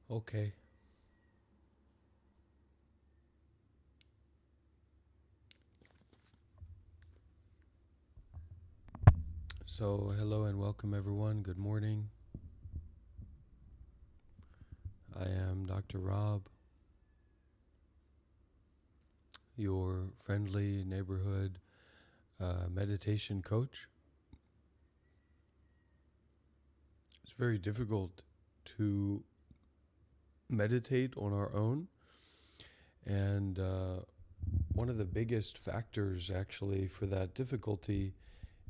Okay. So, hello and welcome everyone. Good morning. I am Dr. Rob, your friendly neighborhood meditation coach. It's very difficult to meditate on our own, and one of the biggest factors actually for that difficulty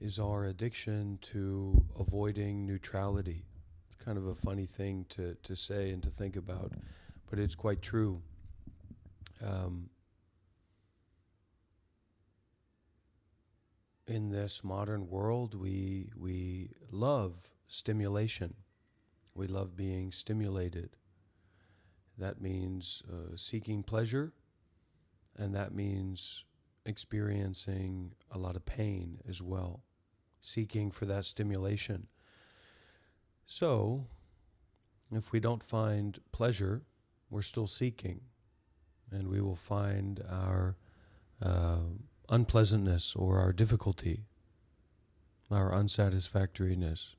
is our addiction to avoiding neutrality. It's kind of a funny thing to say and to think about, but it's quite true. Um, in this modern world, we love stimulation. We love being stimulated. That means seeking pleasure, and that means experiencing a lot of pain as well, seeking for that stimulation. So, if we don't find pleasure, we're still seeking, and we will find our uh, unpleasantness or our difficulty, our unsatisfactoriness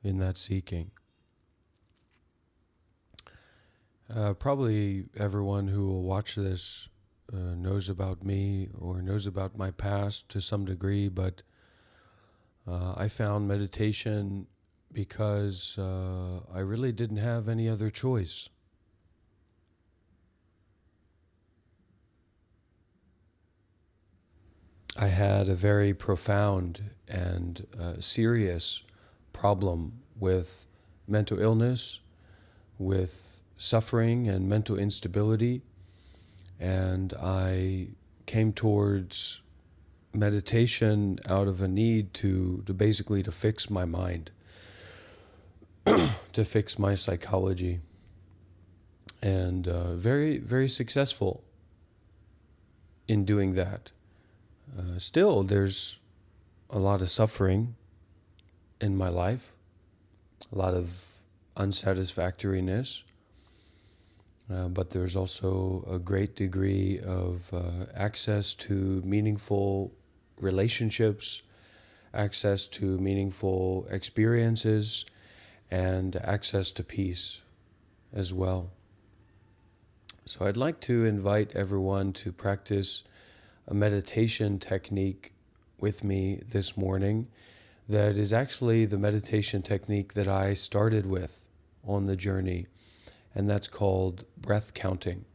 in that seeking. Probably everyone who will watch this knows about me or knows about my past to some degree, but I found meditation because I really didn't have any other choice. I had a very profound and serious problem with mental illness, with suffering and mental instability, and I came towards meditation out of a need to basically to fix my mind, to fix my psychology, and very, very successful in doing that. Still, there's a lot of suffering in my life, a lot of unsatisfactoriness, but there's also a great degree of access to meaningful relationships, access to meaningful experiences, and access to peace as well. So I'd like to invite everyone to practice a meditation technique with me this morning that is actually the meditation technique that I started with on the journey, and that's called breath counting.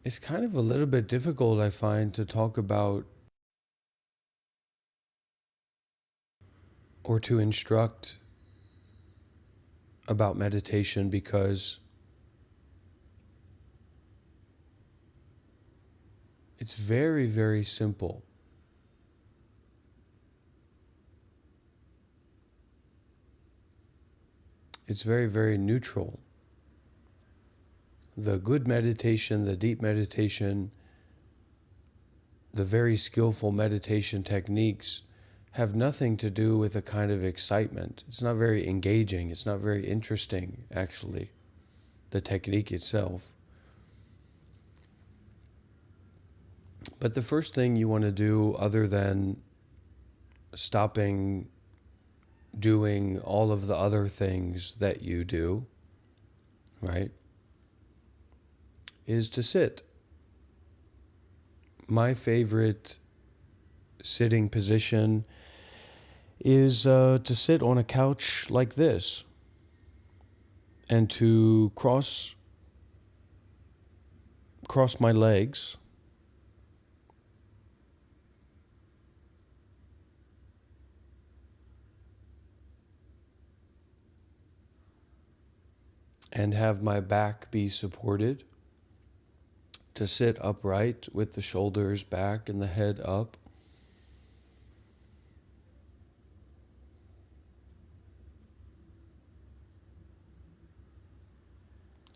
It's kind of a little bit difficult, I find, to talk about or to instruct about meditation because it's very, very simple. It's very, very neutral. The good meditation, the deep meditation, the very skillful meditation techniques have nothing to do with a kind of excitement. It's not very engaging. It's not very interesting, actually, the technique itself. But the first thing you want to do, other than stopping doing all of the other things that you do, right, is to sit. My favorite sitting position is to sit on a couch like this and to cross my legs and have my back be supported, to sit upright with the shoulders back and the head up.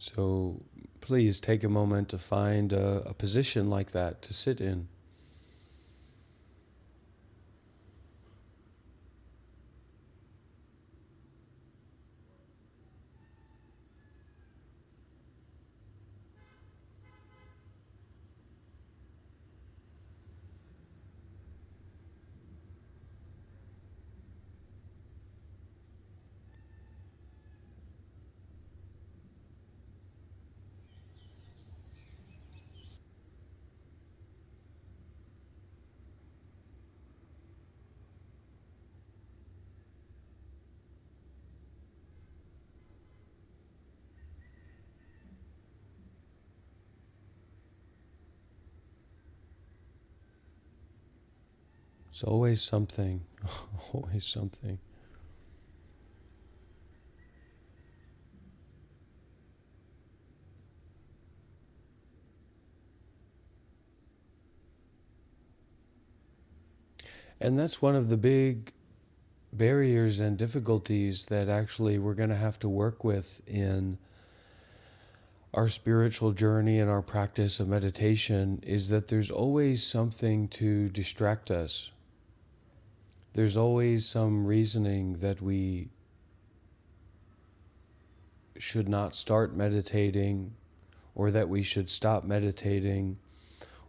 So please take a moment to find a position like that to sit in. It's always something, always something. And that's one of the big barriers and difficulties that actually we're going to have to work with in our spiritual journey and our practice of meditation, is that there's always something to distract us. There's always some reasoning that we should not start meditating, or that we should stop meditating,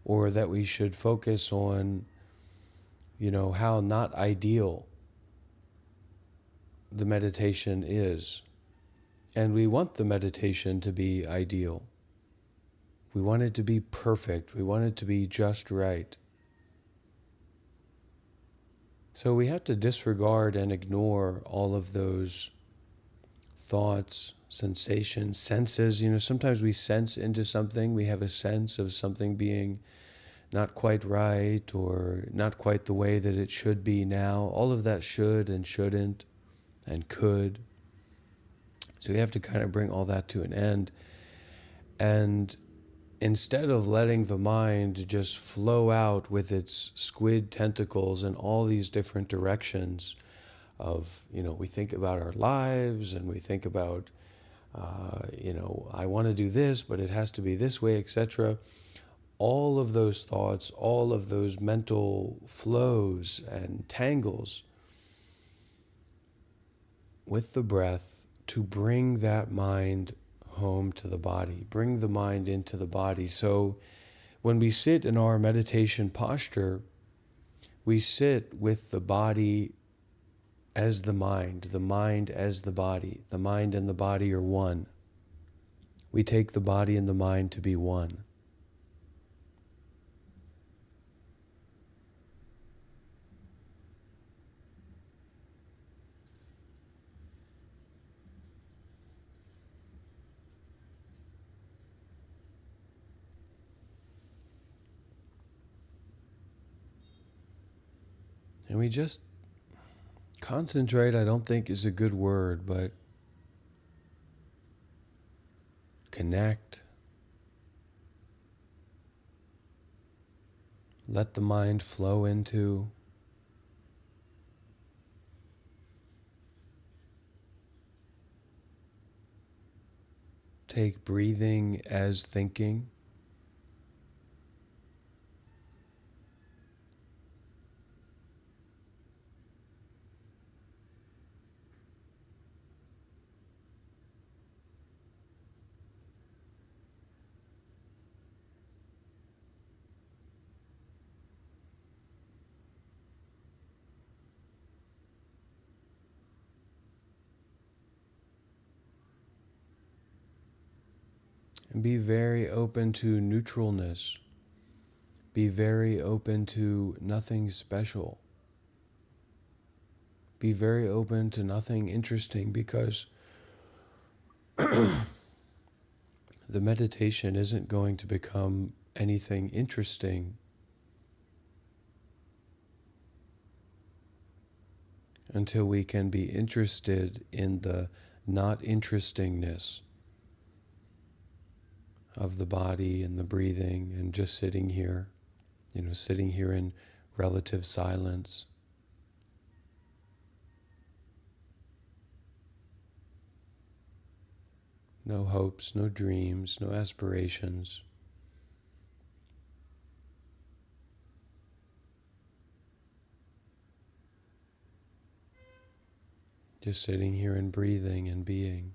or that we should focus on, how not ideal the meditation is. And we want the meditation to be ideal. We want it to be perfect. We want it to be just right. So we have to disregard and ignore all of those thoughts, sensations, senses. Sometimes we sense into something. We have a sense of something being not quite right or not quite the way that it should be now. All of that should and shouldn't and could. So we have to kind of bring all that to an end. And instead of letting the mind just flow out with its squid tentacles in all these different directions of, we think about our lives and we think about, I want to do this, but it has to be this way, etc. All of those thoughts, all of those mental flows and tangles, with the breath, to bring that mind home to the body, bring the mind into the body. So when we sit in our meditation posture, we sit with the body as the mind as the body. The mind and the body are one. We take the body and the mind to be one. And we just concentrate, I don't think is a good word, but connect. Let the mind flow into. Take breathing as thinking. And be very open to neutralness. Be very open to nothing special. Be very open to nothing interesting, because the meditation isn't going to become anything interesting until we can be interested in the not interestingness of the body and the breathing and just sitting here, sitting here in relative silence. No hopes, no dreams, no aspirations. Just sitting here and breathing and being.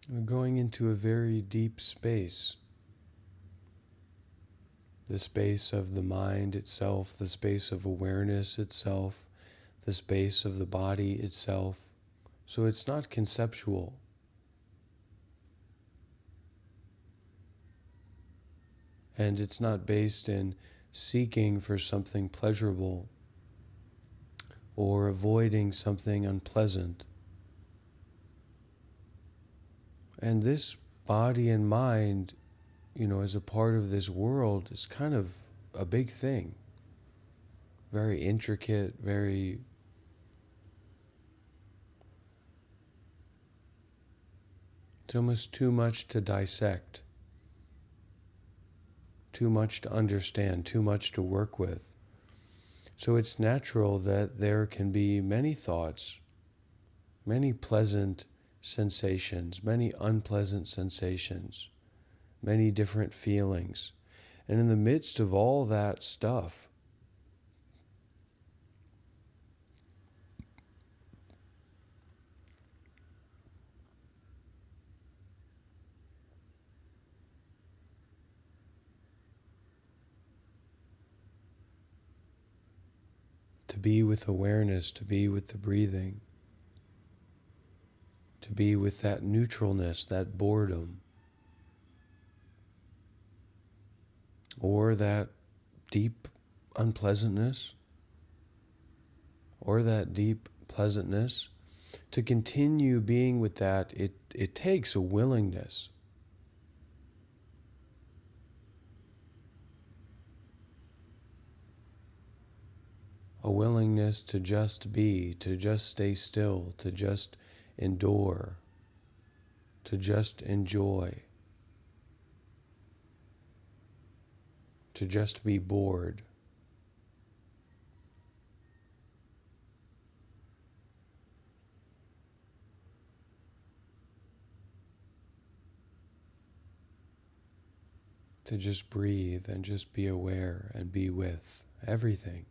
We're going into a very deep space. The space of the mind itself, the space of awareness itself, the space of the body itself. So it's not conceptual. And it's not based in seeking for something pleasurable or avoiding something unpleasant. And this body and mind, as a part of this world, is kind of a big thing. Very intricate, it's almost too much to dissect, too much to understand, too much to work with. So it's natural that there can be many thoughts, many pleasant sensations, many unpleasant sensations, many different feelings. And in the midst of all that stuff, to be with awareness, to be with the breathing, to be with that neutralness, that boredom, or that deep unpleasantness, or that deep pleasantness, to continue being with that, it takes a willingness. A willingness to just be, to just stay still, to just endure, to just enjoy, to just be bored. To just breathe and just be aware and be with everything.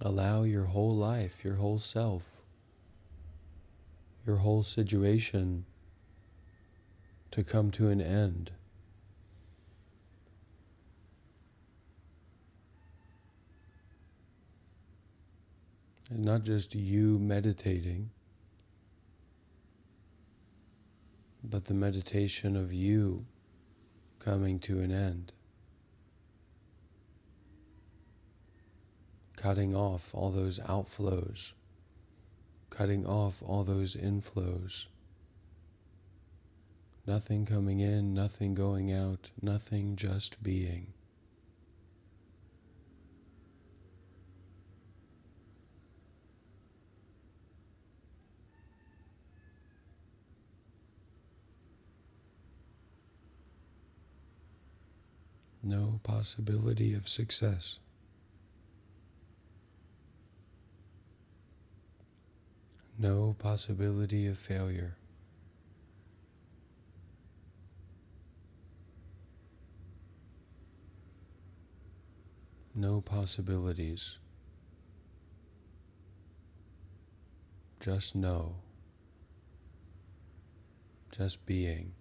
Allow your whole life, your whole self, your whole situation to come to an end. And not just you meditating, but the meditation of you coming to an end. Cutting off all those outflows, cutting off all those inflows, Nothing coming in, nothing going out, nothing, just being. No possibility of success. No possibility of failure. No possibilities. Just know. Just being.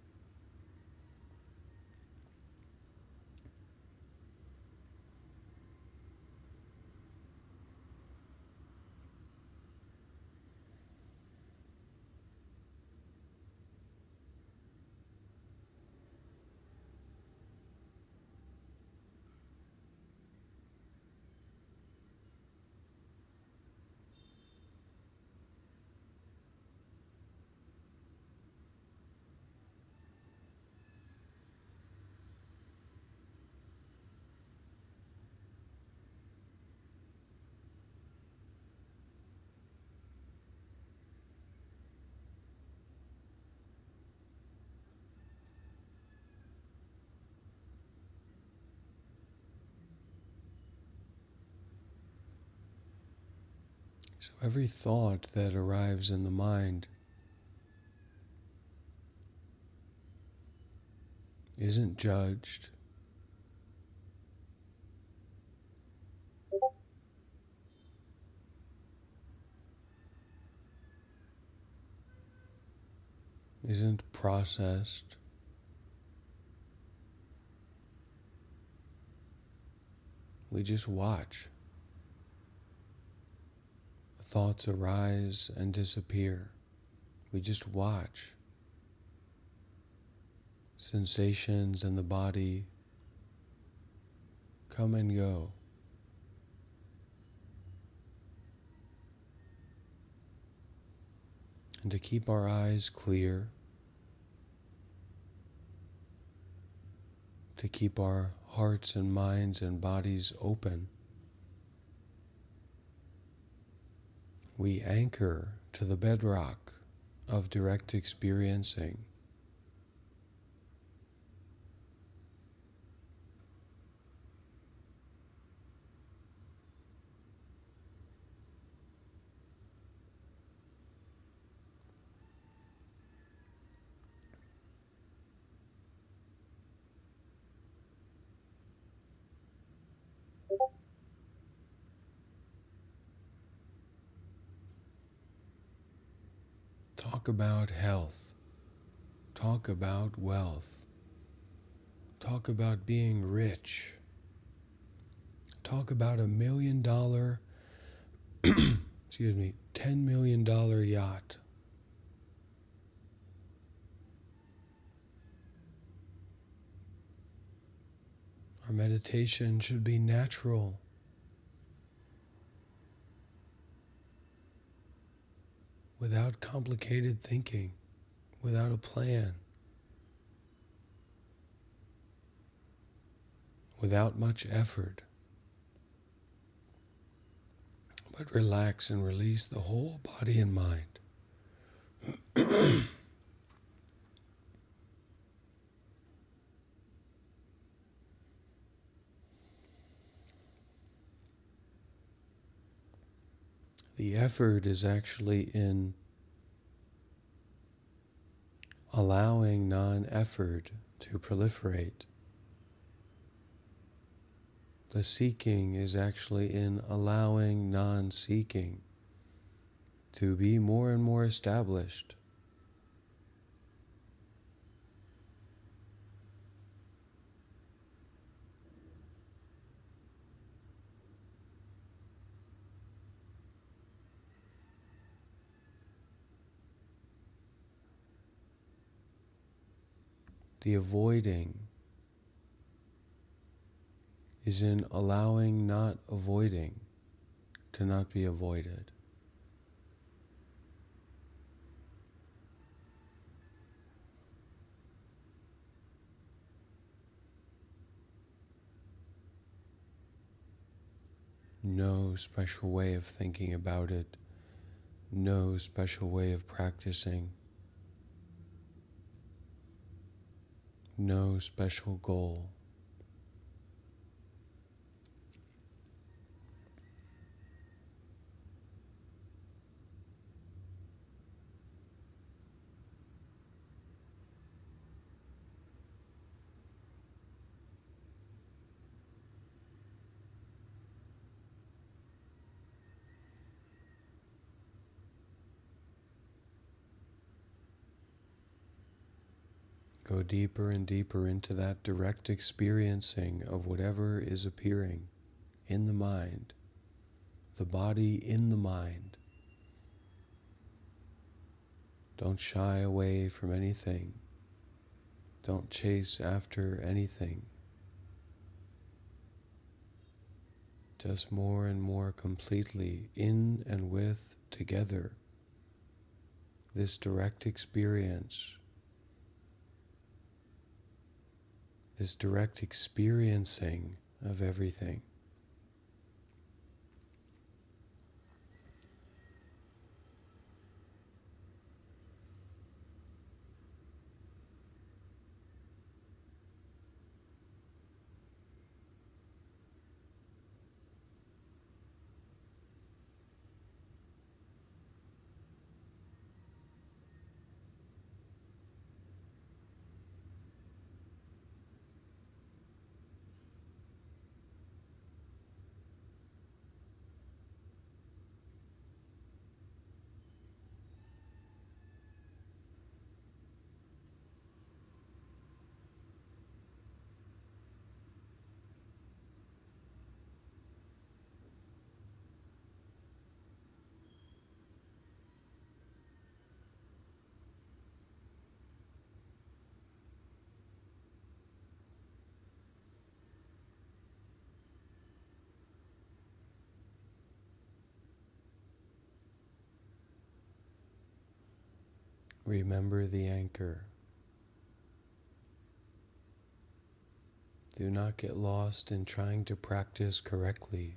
So every thought that arrives in the mind isn't judged, isn't processed. We just watch. Thoughts arise and disappear. We just watch. Sensations in the body come and go. And to keep our eyes clear, to keep our hearts and minds and bodies open, we anchor to the bedrock of direct experiencing. Talk about health. Talk about wealth. Talk about being rich. Talk about $1 million, $10 million yacht. Our meditation should be natural. Without complicated thinking, without a plan, without much effort. But relax and release the whole body and mind. The effort is actually in allowing non-effort to proliferate. The seeking is actually in allowing non-seeking to be more and more established. The avoiding is in allowing not avoiding to not be avoided. No special way of thinking about it, no special way of practicing, no special goal. Go deeper and deeper into that direct experiencing of whatever is appearing in the mind, the body in the mind. Don't shy away from anything. Don't chase after anything. Just more and more completely in and with together. This direct experience, this direct experiencing of everything. Remember the anchor. Do not get lost in trying to practice correctly.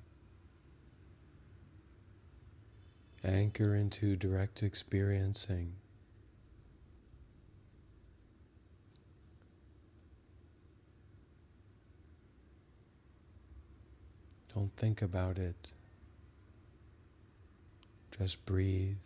Anchor into direct experiencing. Don't think about it. Just breathe.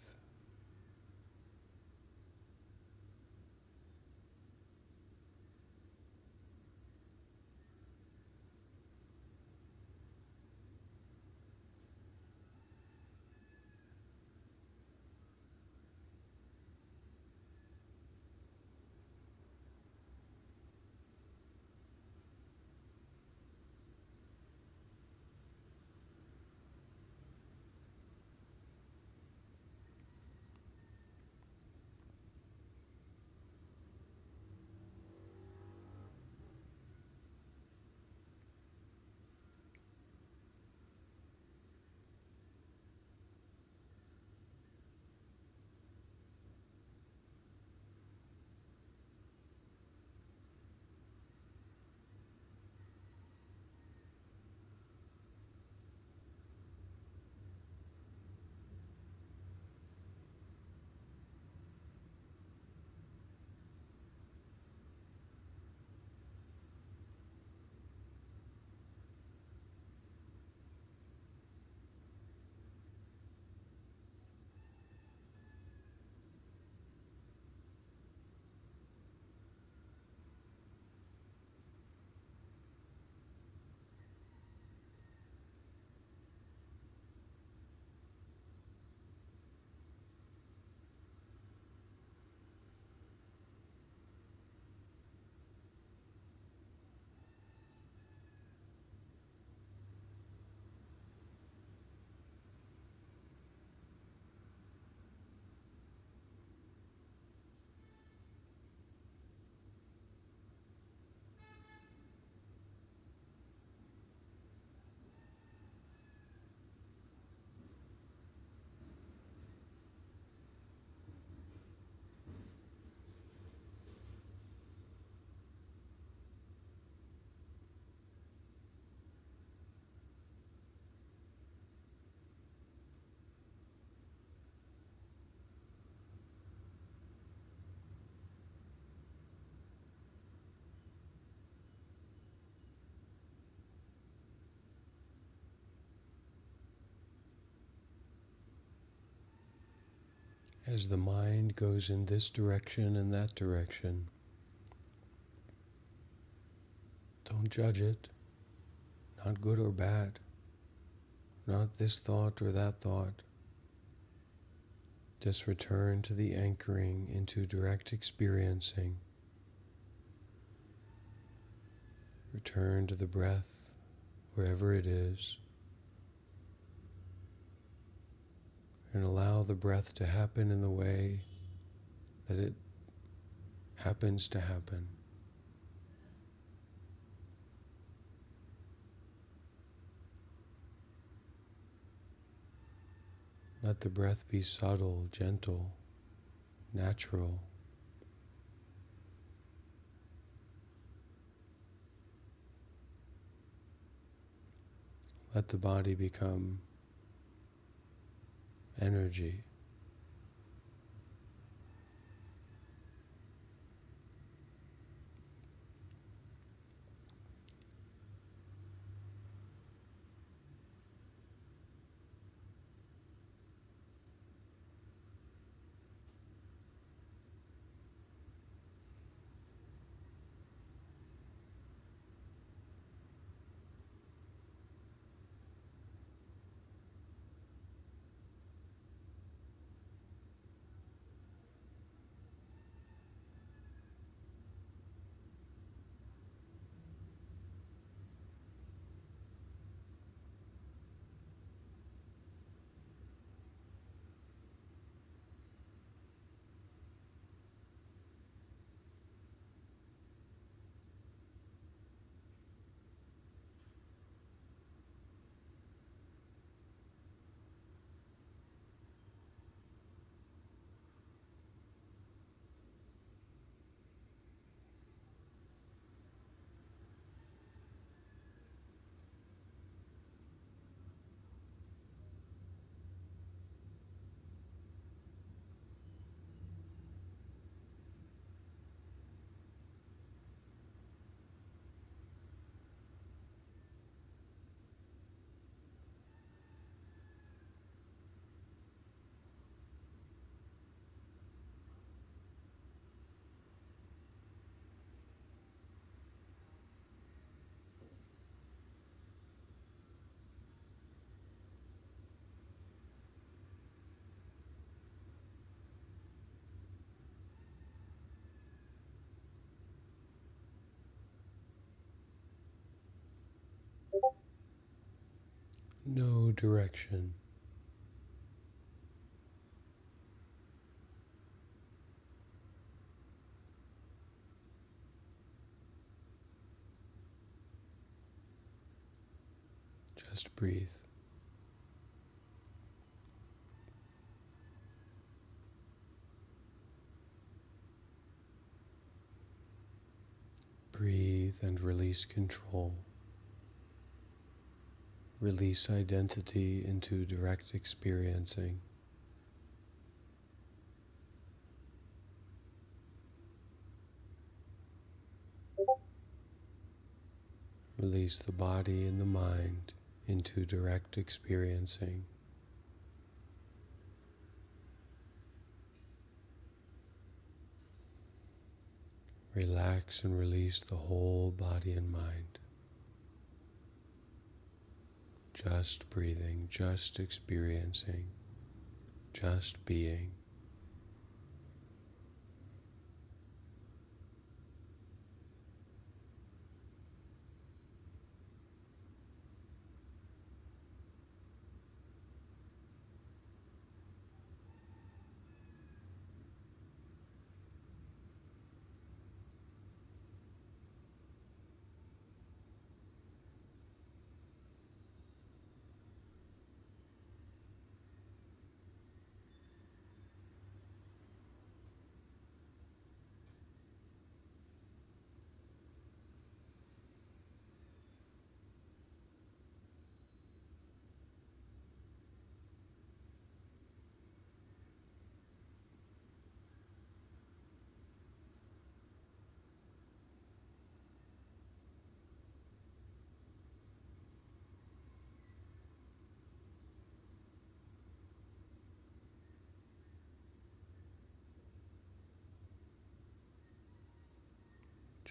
As the mind goes in this direction and that direction, don't judge it, not good or bad, not this thought or that thought. Just return to the anchoring into direct experiencing. Return to the breath, wherever it is, and allow the breath to happen in the way that it happens to happen. Let the breath be subtle, gentle, natural. Let the body become energy. No direction. Just breathe. Breathe and release control. Release identity into direct experiencing. Release the body and the mind into direct experiencing. Relax and release the whole body and mind. Just breathing, just experiencing, just being.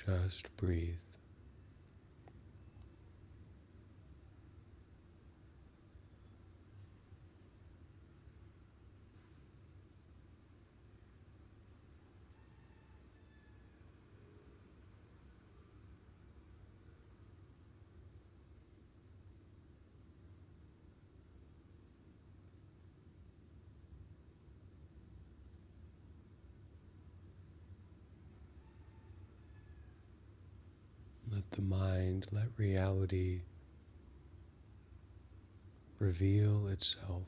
Just breathe. Let the mind, let reality reveal itself.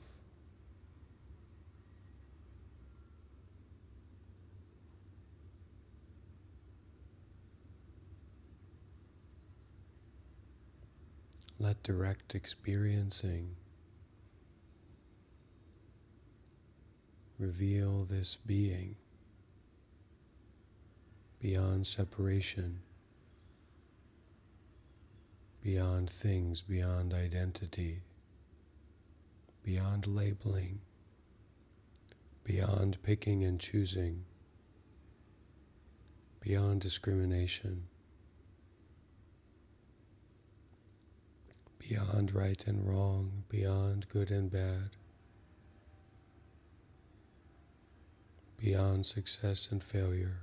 Let direct experiencing reveal this being beyond separation, beyond things, beyond identity, beyond labeling, beyond picking and choosing, beyond discrimination, beyond right and wrong, beyond good and bad, beyond success and failure.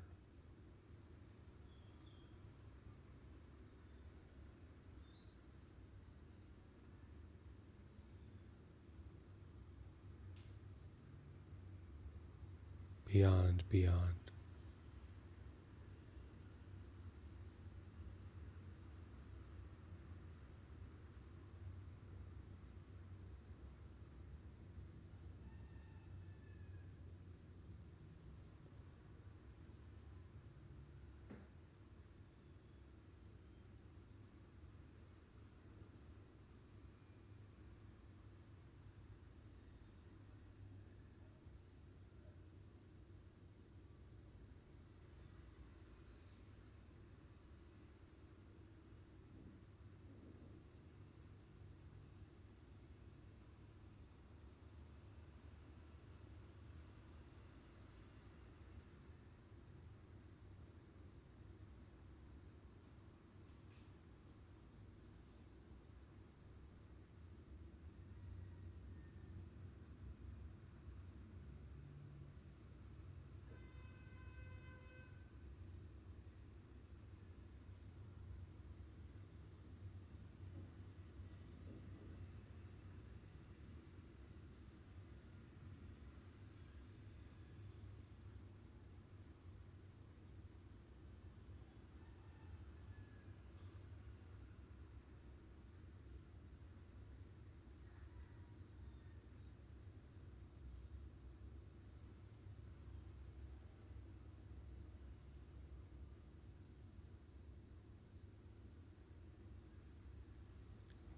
Beyond.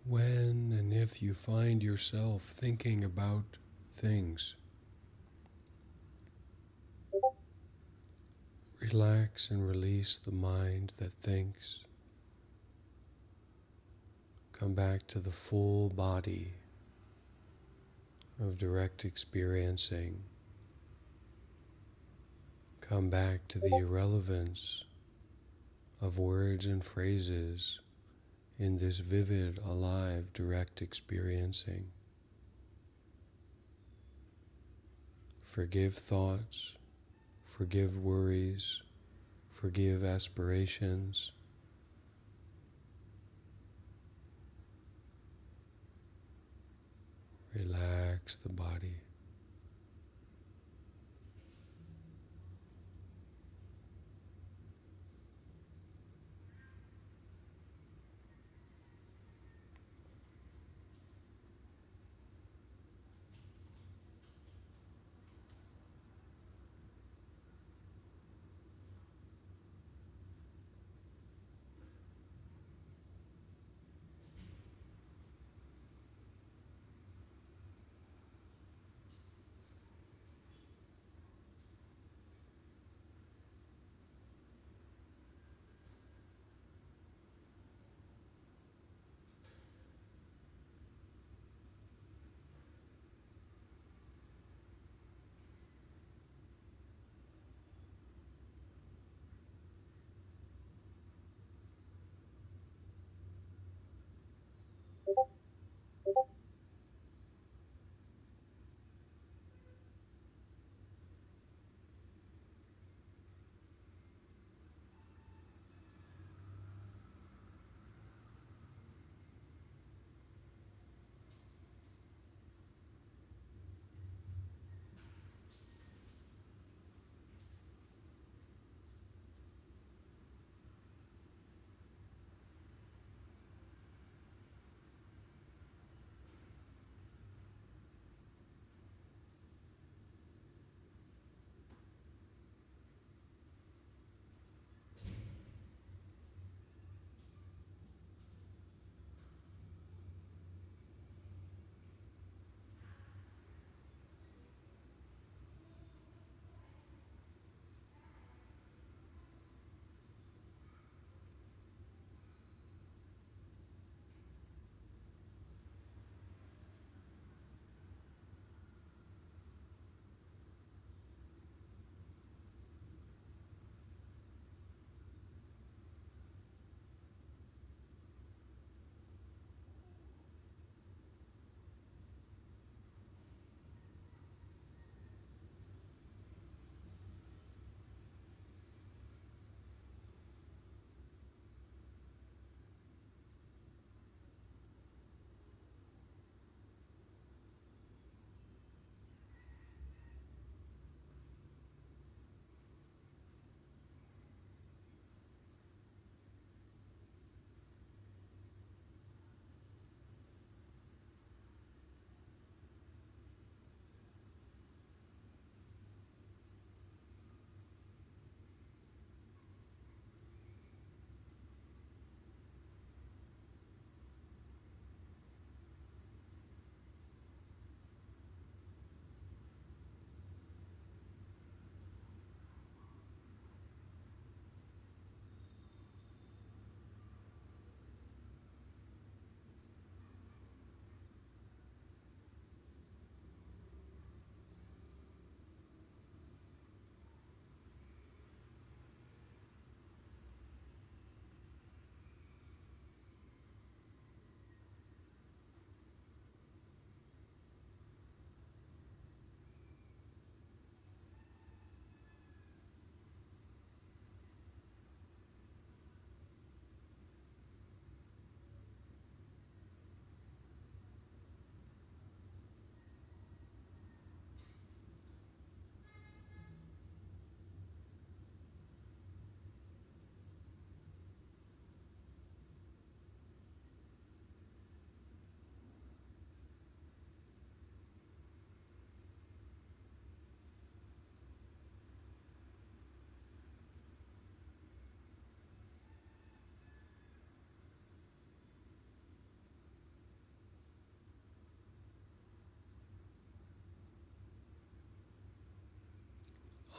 When and if you find yourself thinking about things, relax and release the mind that thinks. Come back to the full body of direct experiencing. Come back to the irrelevance of words and phrases in this vivid, alive, direct experiencing. Forgive thoughts, forgive worries, forgive aspirations. Relax the body.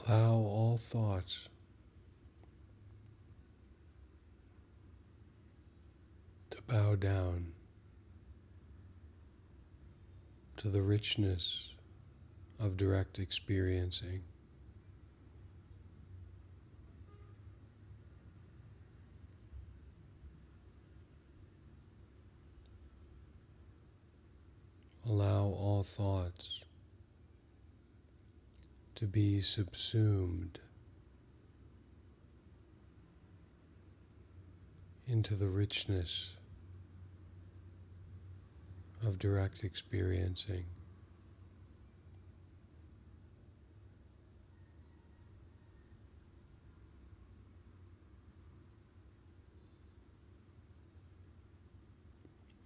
Allow all thoughts to bow down to the richness of direct experiencing. Allow all thoughts to be subsumed into the richness of direct experiencing.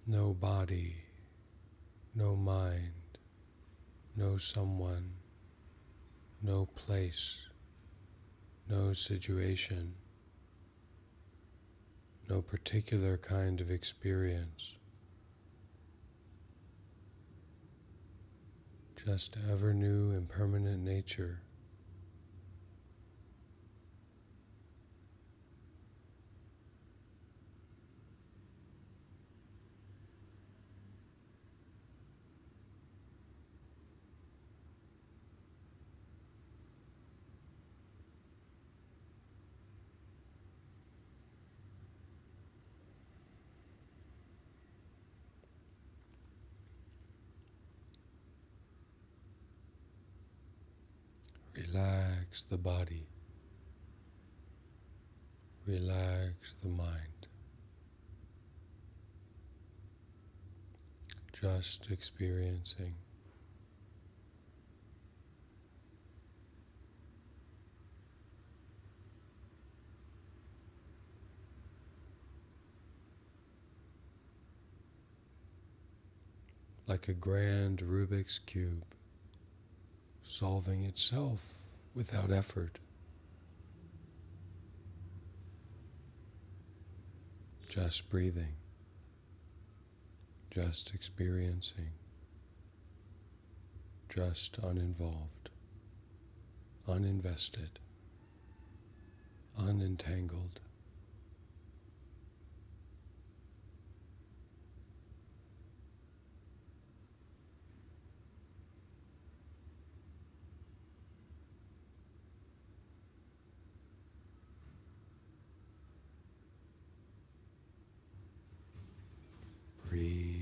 No body, no mind, no someone, no place, no situation, no particular kind of experience. Just ever new impermanent nature. Relax the body. Relax the mind. Just experiencing. Like a grand Rubik's Cube, solving itself without effort. Just breathing, just experiencing, just uninvolved, uninvested, unentangled. Breathe.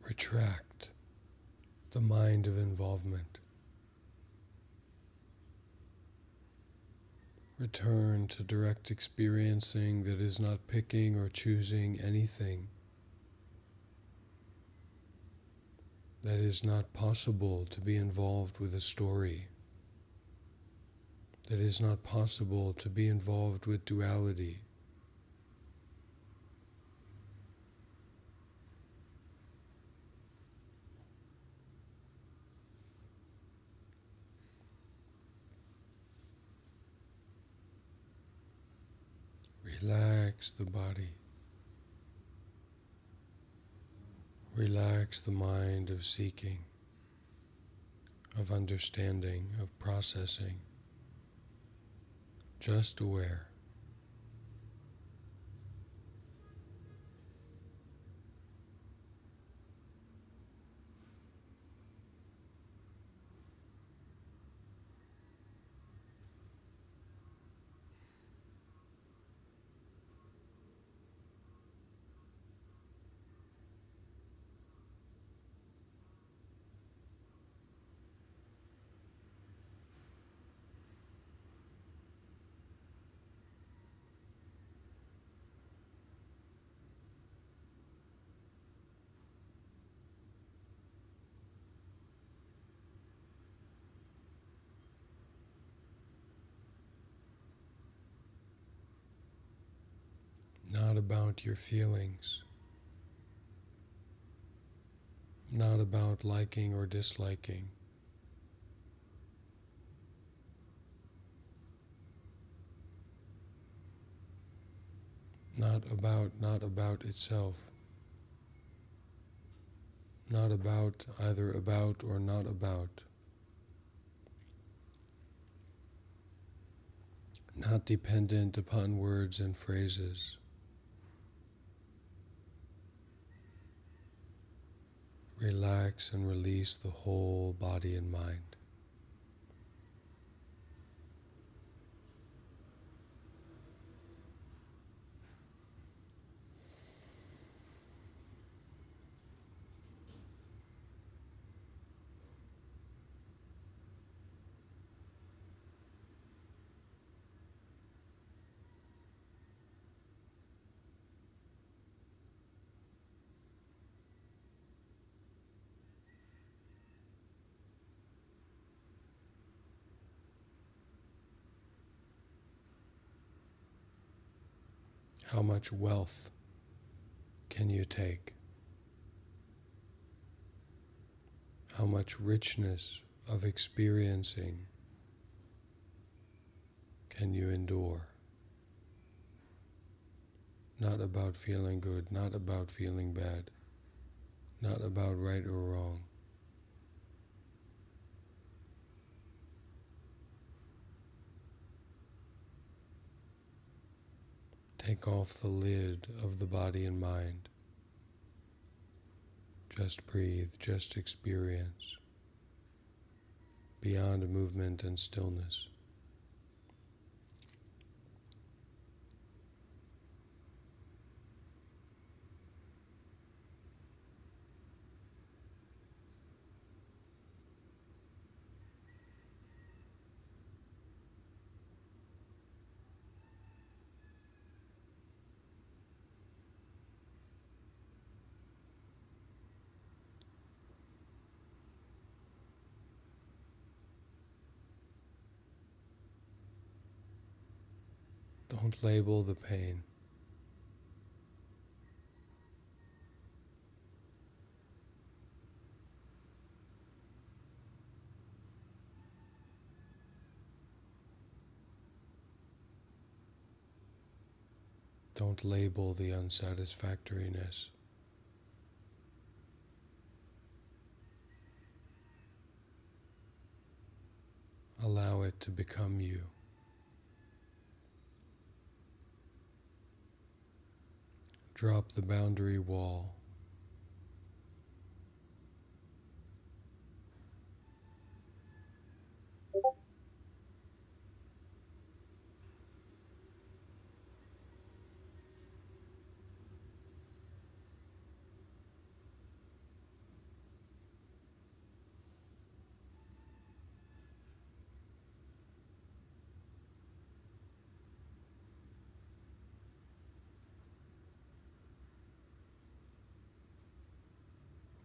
Retract the mind of involvement. Return to direct experiencing that is not picking or choosing anything. That is not possible to be involved with a story. that it is not possible to be involved with duality. Relax the body. Relax the mind of seeking, of understanding, of processing. Just aware. Not about your feelings. Not about liking or disliking. Not about itself. Not about either about or not about. Not dependent upon words and phrases. Relax and release the whole body and mind. How much wealth can you take? How much richness of experiencing can you endure? Not about feeling good, not about feeling bad, not about right or wrong. Take off the lid of the body and mind. Just breathe, just experience, beyond movement and stillness. Don't label the pain. Don't label the unsatisfactoriness. Allow it to become you. Drop the boundary wall.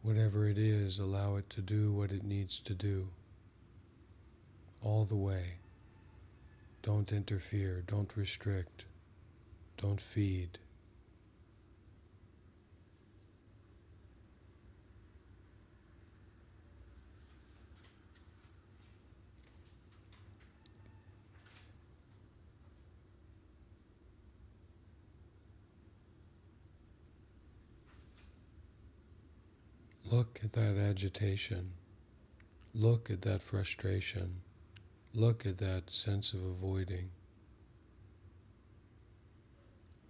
Whatever it is, allow it to do what it needs to do, all the way. Don't interfere, don't restrict, don't feed. Look at that agitation. Look at that frustration. Look at that sense of avoiding.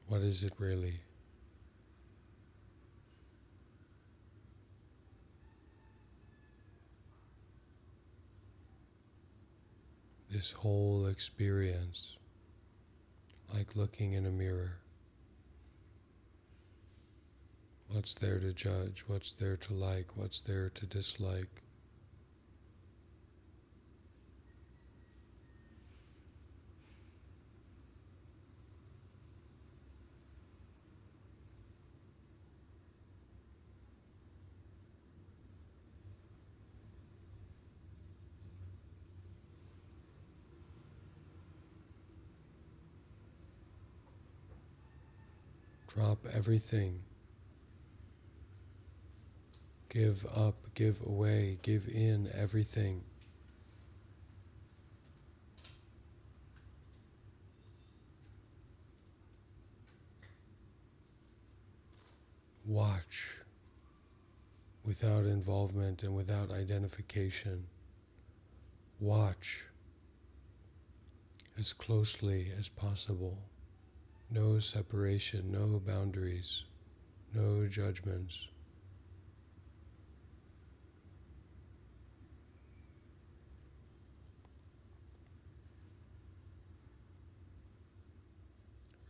What is it really? This whole experience, like looking in a mirror. What's there to judge? What's there to like? What's there to dislike? Drop everything. Give up, give away, give in everything. Watch without involvement and without identification. Watch as closely as possible. No separation, no boundaries, no judgments.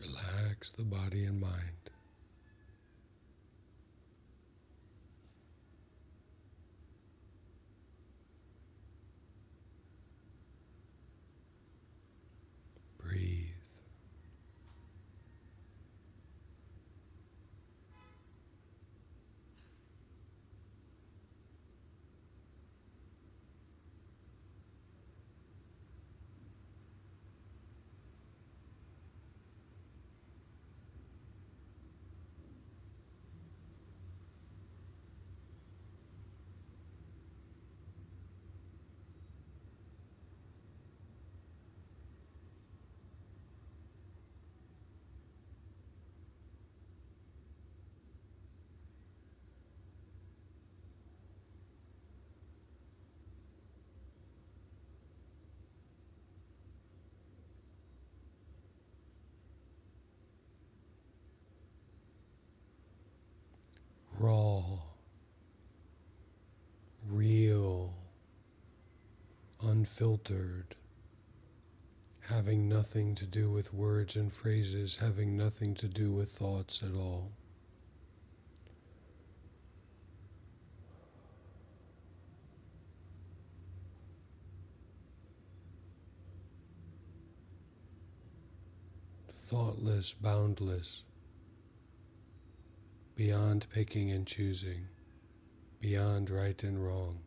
Relax the body and mind. Breathe. Raw, real, unfiltered, having nothing to do with words and phrases, having nothing to do with thoughts at all. Thoughtless, boundless, beyond picking and choosing, beyond right and wrong.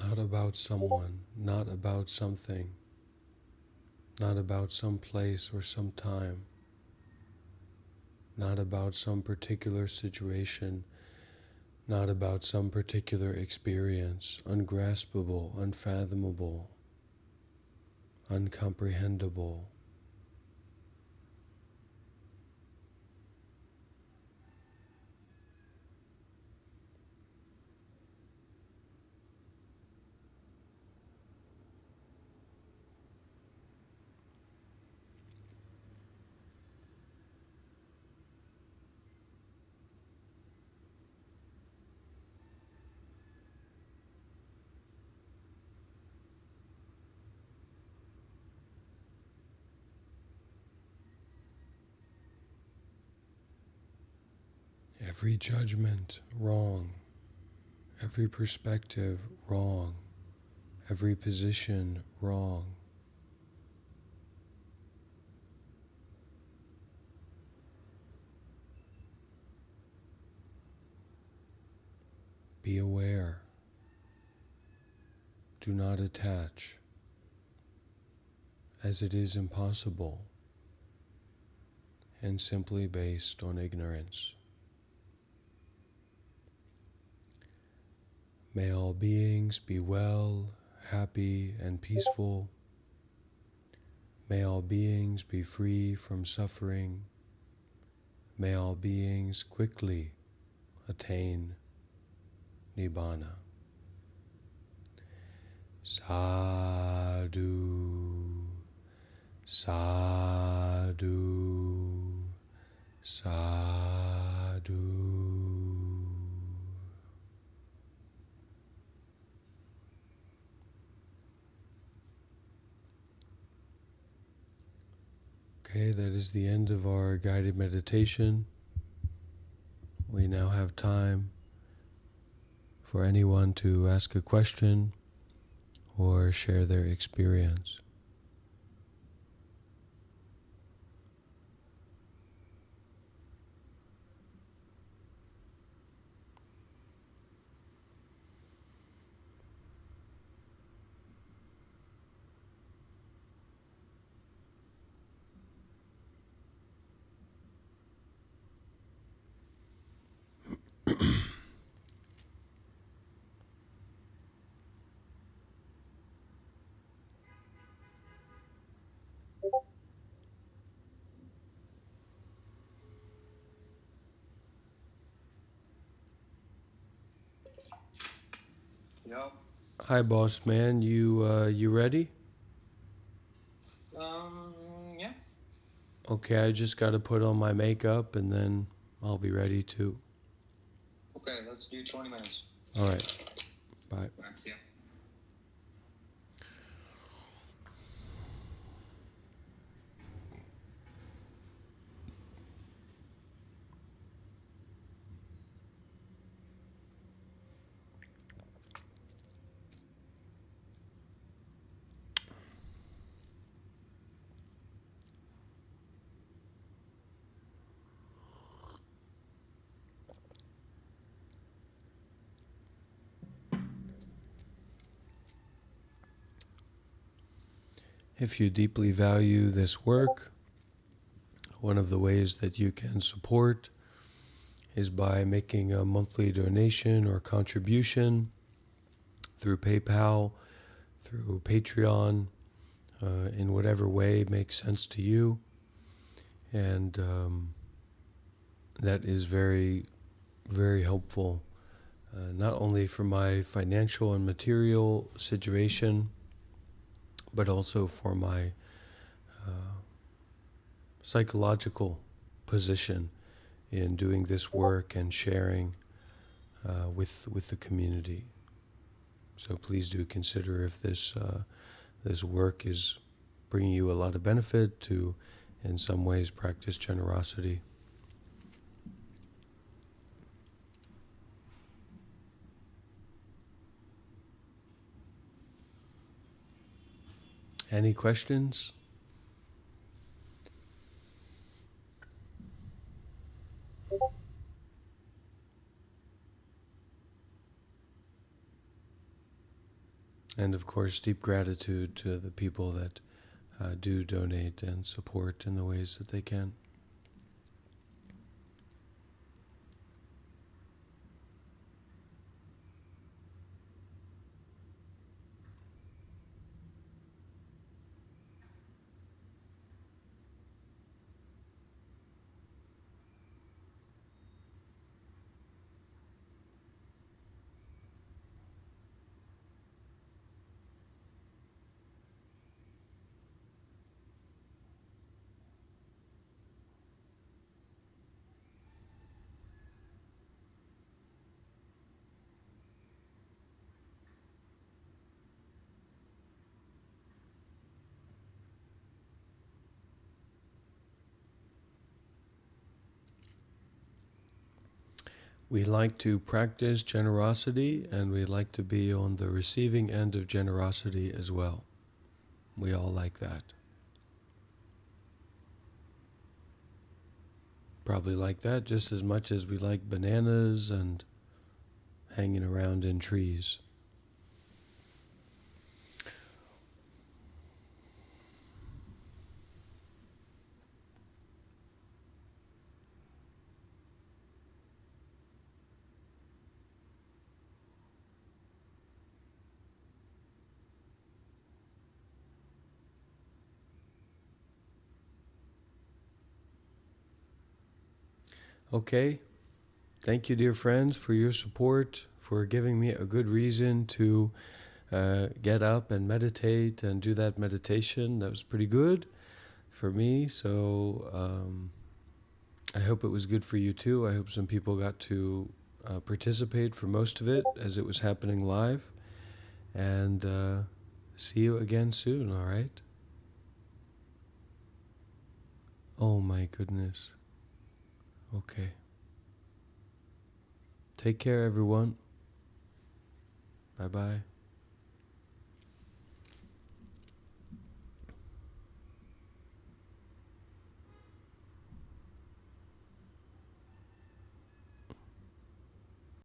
Not about someone, not about something, not about some place or some time, not about some particular situation, not about some particular experience, ungraspable, unfathomable, uncomprehendable. Every judgment, wrong. Every perspective, wrong. Every position, wrong. Be aware. Do not attach, as it is impossible and simply based on ignorance. May all beings be well, happy, and peaceful. May all beings be free from suffering. May all beings quickly attain Nibbana. Sadhu, sadhu, sadhu. Okay, that is the end of our guided meditation. We now have time for anyone to ask a question or share their experience. Yep. Hi, boss man. You ready? Yeah. Okay, I just got to put on my makeup and then I'll be ready too. Okay, let's do 20 minutes. All right. Bye. Thanks, yeah. If you deeply value this work, one of the ways that you can support is by making a monthly donation or contribution through PayPal, through Patreon, in whatever way makes sense to you. And that is very, very helpful, not only for my financial and material situation, but also for my psychological position in doing this work and sharing with the community. So please do consider if this work is bringing you a lot of benefit to, in some ways, practice generosity. Any questions? And of course, deep gratitude to the people that do donate and support in the ways that they can. We like to practice generosity, and we like to be on the receiving end of generosity as well. We all like that. Probably like that just as much as we like bananas and hanging around in trees. Okay. Thank you, dear friends, for your support, for giving me a good reason to get up and meditate and do that meditation. That was pretty good for me. So I hope it was good for you too. I hope some people got to participate for most of it as it was happening live. And see you again soon, all right? Oh my goodness. Okay. Take care, everyone. Bye bye.